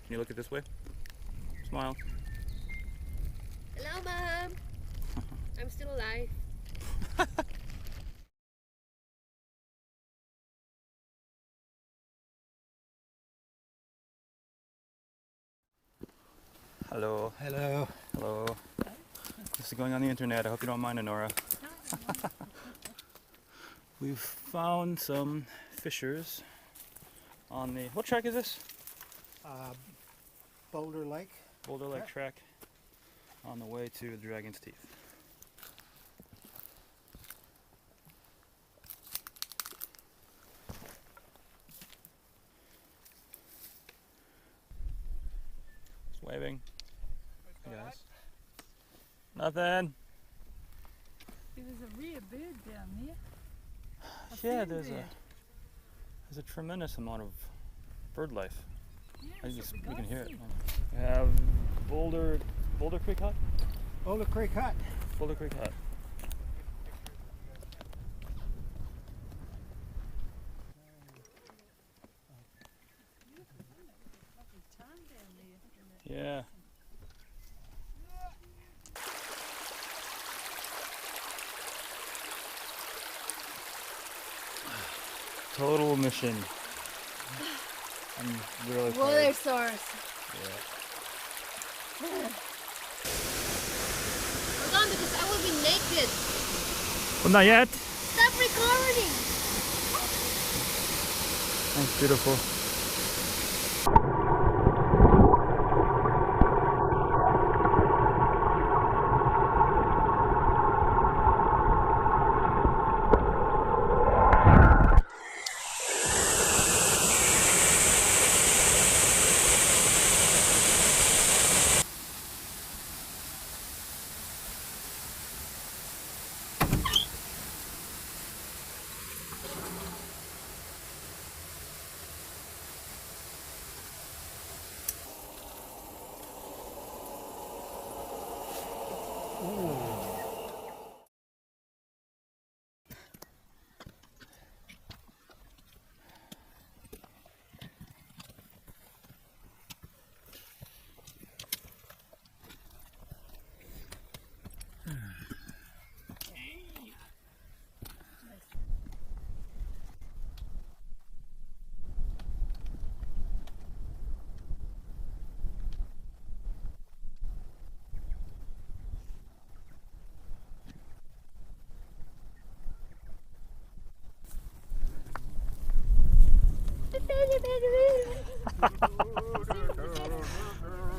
Can you look it this way? Smile. Hello, Mom. I'm still alive. Hello. Hello. Hello. This is going on the internet. I hope you don't mind, Honora. We've found some fishers on the... What track is this? Boulder Lake. Boulder Lake track on the way to the Dragon's Teeth. Just waving. Hey guys. Nothing. There was a rare bird down there. Yeah, there's a tremendous amount of bird life. We can hear it. We have Boulder Creek Hut? Boulder Creek Hut. Boulder Creek Hut. Yeah. Total mission. I'm really Water tired. source. Yeah. Hold on, because I will be naked. Well, not yet. Stop recording. That's beautiful.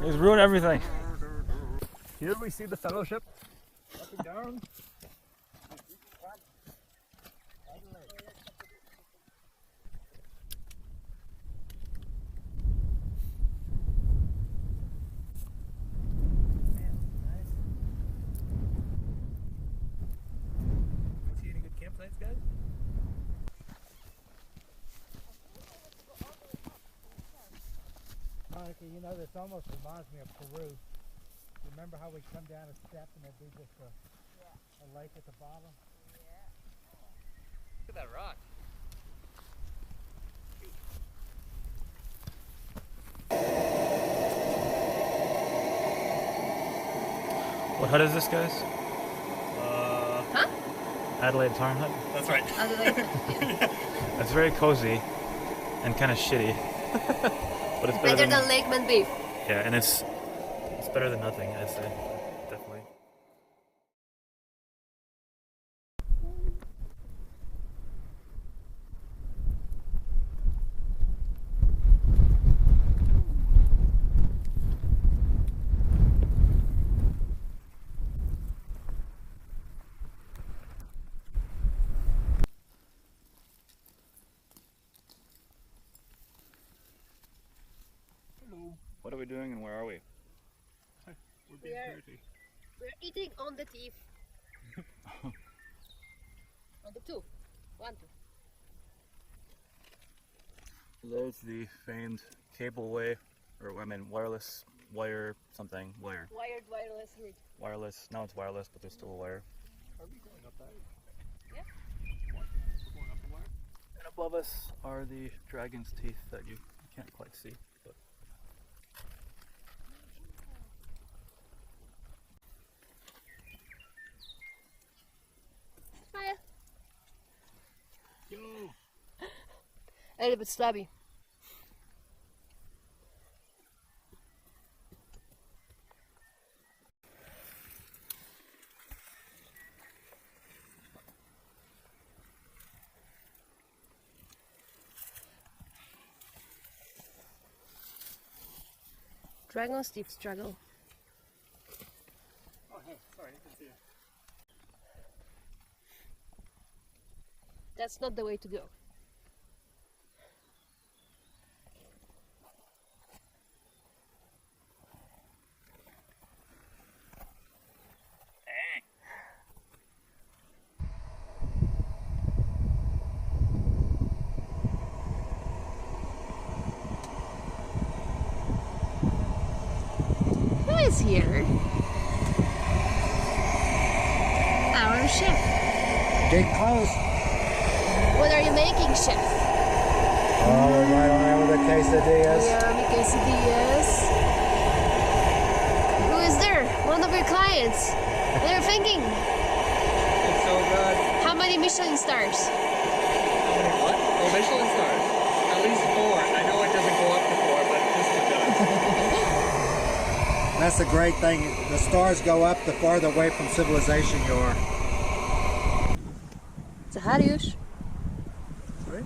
He's ruined everything. Here we see the fellowship. Up and down. See any good campsites, guys? Monica, you know, this almost reminds me of Peru. Remember how we come down a step and there'd be just a lake at the bottom? Look at that rock. What hut is this, guys? Huh? Adelaide Tarn Hut. That's right. It's very cozy and kind of shitty. But it's Better than Lakeman beef. Yeah, and it's better than nothing, I'd say. Definitely. What are we doing and where are we? We're eating on the teeth. On the two. 1, 2. There's the famed cableway, or I mean wireless wire something, wire. Wired wireless route. Wireless, now it's wireless, but there's still a wire. Are we going up that? Yeah. We're going up the wire? And above us are the dragon's teeth that you can't quite see. But little bit slabby. Dragon Steve struggle. Oh, hey, sorry, I can see you. That's not the way to go. Who is here? Our chef. Getting close. What are you making, chef? Oh, we're right on there with the quesadillas. Yummy quesadillas. Who is there? One of your clients. They're thinking. It's so good. How many Michelin stars? What? Oh, Michelin stars. At least 4. I know it doesn't go up to 4, but this one does. That's the great thing. The stars go up the farther away from civilization you are. Zachariusz. Sorry?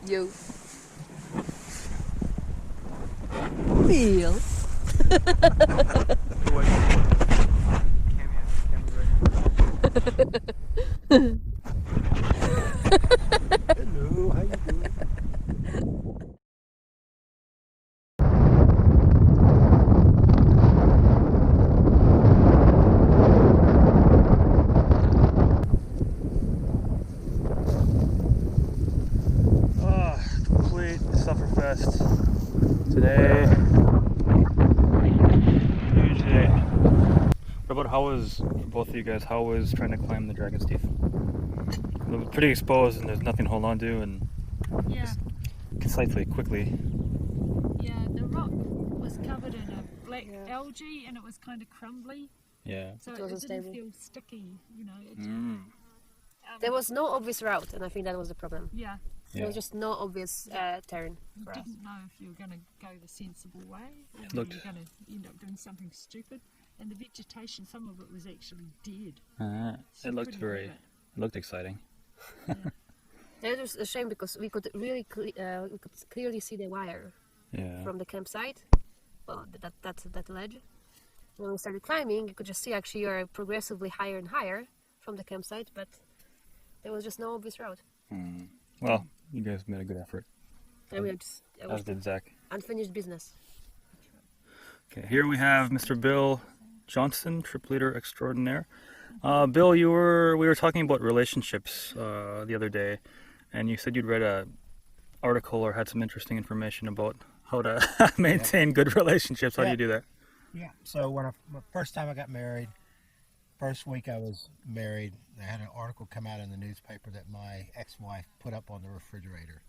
Yo. Bill. Hello, how you doing? Complete Sufferfest today. Huge day. What about how was, for both of you guys, how was trying to climb the Dragon's Teeth? It was pretty exposed and there's nothing to hold on to, and Yeah, concisely, quickly. yeah. The rock was covered in a black Yeah. algae, and it was kind of crumbly, Yeah. so It it, wasn't didn't stable. feel sticky. You know. There was no obvious route, and I think that was the problem. Yeah. There was just no obvious turn You for us. didn't know if you were going to go the sensible way, or It you looked- were going to end up doing something stupid. And the vegetation, some of it was actually dead. So It looked couldn't very, move it looked exciting. It was a shame because we could really we could clearly see the wire Yeah. from the campsite. Well, that ledge. When we started climbing, you could just see actually you're progressively higher and higher from the campsite, but there was just no obvious route. Well, you guys made a good effort, And we were just it as was did Zach. unfinished business. Okay, here we have Mr. Bill Johnson, trip leader extraordinaire. Bill, we were talking about relationships the other day, and you said you'd read a article or had some interesting information about how to maintain good relationships. How do you do that? Yeah. So when first time I got married, first week I was married, I had an article come out in the newspaper that my ex-wife put up on the refrigerator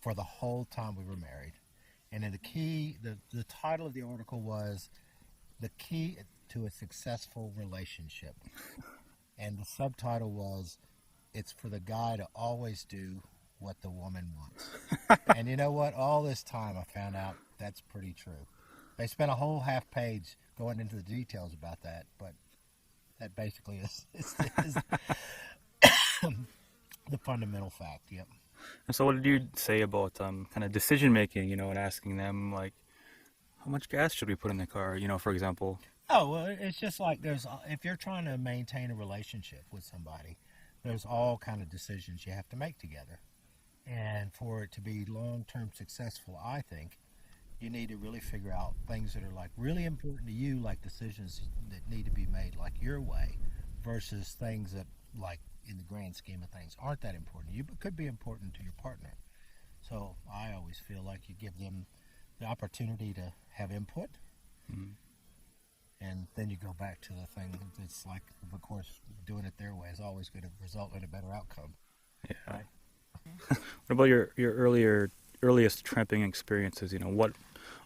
for the whole time we were married. And then the title of the article was "The Key to a Successful Relationship," and the subtitle was "It's for the guy to always do what the woman wants." And you know what? All this time I found out that's pretty true. They spent a whole half page going into the details about that, but that basically is the fundamental fact. Yep. And so, what did you say about kind of decision making? You know, and asking them like, how much gas should we put in the car? You know, for example. Oh, well, it's just like if you're trying to maintain a relationship with somebody, there's all kind of decisions you have to make together. And for it to be long-term successful, I think, you need to really figure out things that are like really important to you, like decisions that need to be made like your way, versus things that like in the grand scheme of things aren't that important to you, but could be important to your partner. So I always feel like you give them the opportunity to have input. And then you go back to the thing that's like, of course, doing it their way is always going to result in a better outcome. Yeah. Right. What about your earliest tramping experiences? You know, what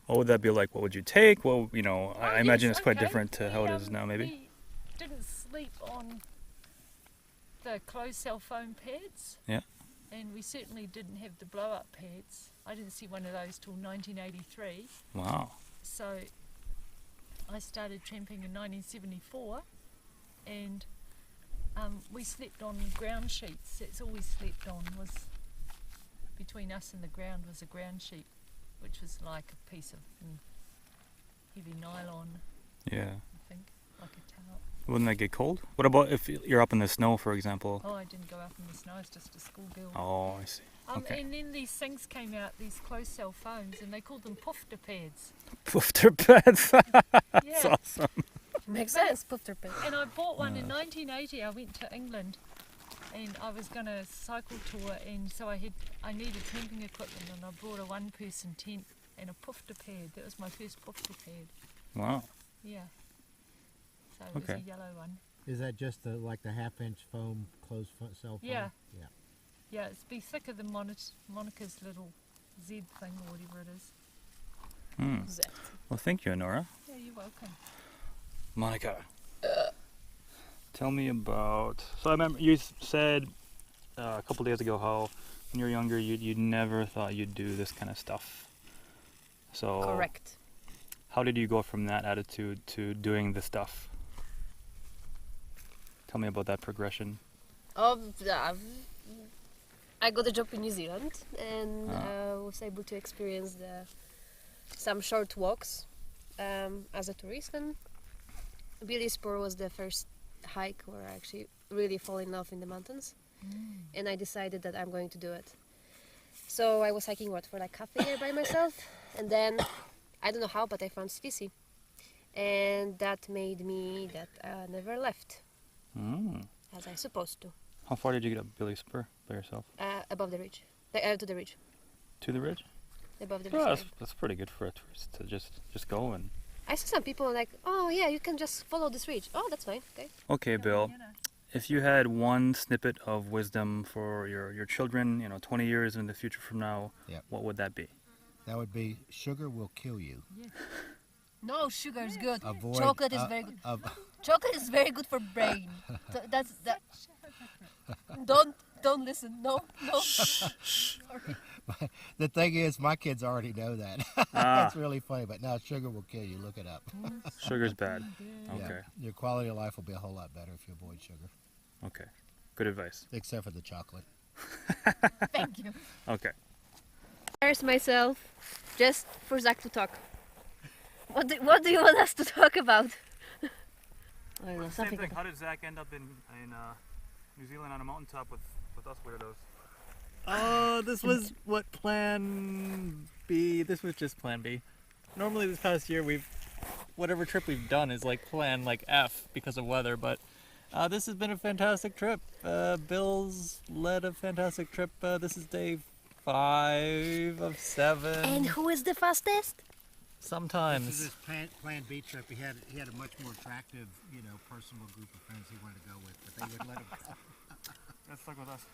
would that be like? What would you take? Well, you know, I imagine it's quite different to how it is now, maybe. We didn't sleep on the closed cell phone pads. Yeah. and we certainly didn't have the blow-up pads. I didn't see one of those till 1983. Wow. So I started tramping in 1974, and we slept on ground sheets. That's all we slept on. Was between us and the ground was a ground sheet, which was like a piece of heavy nylon, Yeah. I think, like a towel. Wouldn't that get cold? What about if you're up in the snow, for example? Oh, I didn't go up in the snow. I was just a schoolgirl. Oh, I see. Okay. And then these things came out, these closed cell phones, and they called them pufter pads. Poofter pads. That's Yeah. awesome. Makes sense. Pufter pen. And I bought one in 1980. I went to England, and I was going to cycle tour, and so I needed camping equipment, and I brought a one-person tent and a pufter pad. That was my first pufter pad. Wow. Yeah. So it was Okay. a yellow one. Is that just like the half-inch foam closed cell phone? Yeah. Yeah. Yeah, it's be thicker than Monica's little Z thing or whatever it is. Hmm. Exact. Well, thank you, Nora. Yeah, you're welcome. Monica, tell me about. So I remember you said a couple days ago how when you were younger you never thought you'd do this kind of stuff. So Correct. how did you go from that attitude to doing the stuff? Tell me about that progression. I got a job in New Zealand and was able to experience some short walks as a tourist. And Billy Spur was the first hike where I actually really fall in love in the mountains. And I decided that I'm going to do it. So I was hiking for like half a year by myself, and then I don't know how, but I found Skissy, and that made me that never left Mm. as I supposed to. How far did you get up Billy Spur by yourself? Above the ridge, to the ridge, To the ridge? above the Oh, ridge. that's pretty good for a tourist to just go and. I saw some people like, oh yeah, you can just follow this ridge. Oh, that's fine. Okay. Okay, Bill. You know. If you had one snippet of wisdom for your children, 20 years in the future from now, Yep. what would that be? That would be sugar will kill you. No, sugar is good. Avoid Chocolate is very good. Chocolate is very good for brain. That's that. Don't listen. No. The thing is, my kids already know that. That's really funny. But now sugar will kill you. Look it up. Sugar's bad. Yeah. Okay. Your quality of life will be a whole lot better if you avoid sugar, Okay. Good advice. except for the chocolate. Thank you. Okay. Embarrass myself just for Zach to talk. What do you want us to talk about? I don't know, something. How did Zach end up in New Zealand on a mountaintop with us weirdos? Oh, this was what plan B. This was just plan B. Normally this past year whatever trip we've done is like plan like F because of weather, but this has been a fantastic trip. Bill's led a fantastic trip. This is day 5 of 7. And who is the fastest? Sometimes. This plan B trip. He had a much more attractive, personal group of friends he wanted to go with, but they would let him go. Let's talk with us.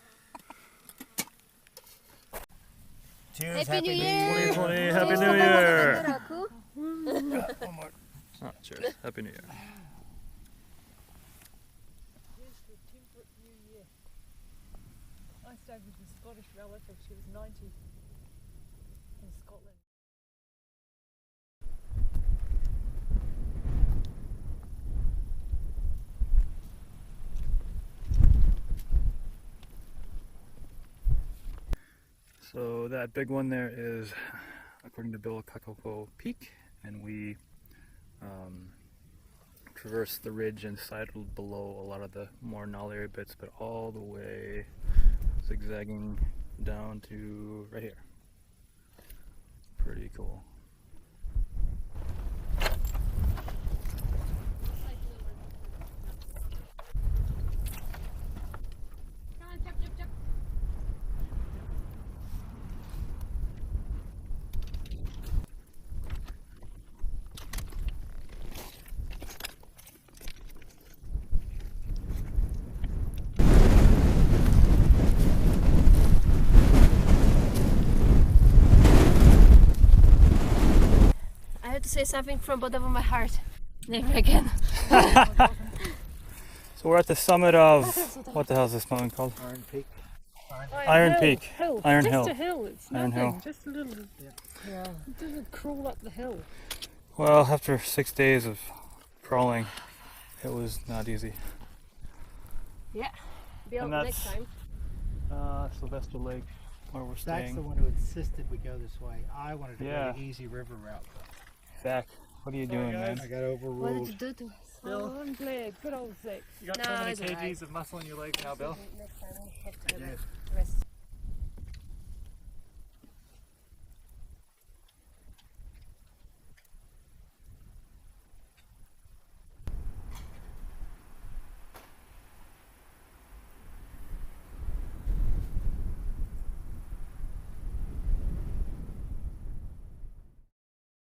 Cheers! Happy New Year! 2020, Happy New Year! Oh, cheers. Happy New Year. I stayed with a Scottish relative. She was 90 in Scotland. So that big one there is, according to Bill, Kakoko Peak, and we traversed the ridge and sidled below a lot of the more knollier bits, but all the way zigzagging down to right here. Pretty cool. I have to say something from bottom of my heart. Never again. So we're at the summit of, what the hell is this mountain called? Iron Peak. Iron Hill, Peak. Hill. Iron just Hill. a hill. It's Iron nothing. Hill. Just a little. Yeah. Just crawl up the hill. Well, after 6 days of crawling, it was not easy. Yeah. Bill, And next that's- time. Sylvester Lake, where we're Zach's staying. the one who insisted we go this way. I wanted to Yeah. go the easy river route. Zach, what are you Sorry, doing, guys. man? I got What overruled. did you do to us? Oh, I'm glad. Good old Zach. You got No, so many it's alright. kgs of muscle in your legs now, Bill. Next time we have to I go did. rest.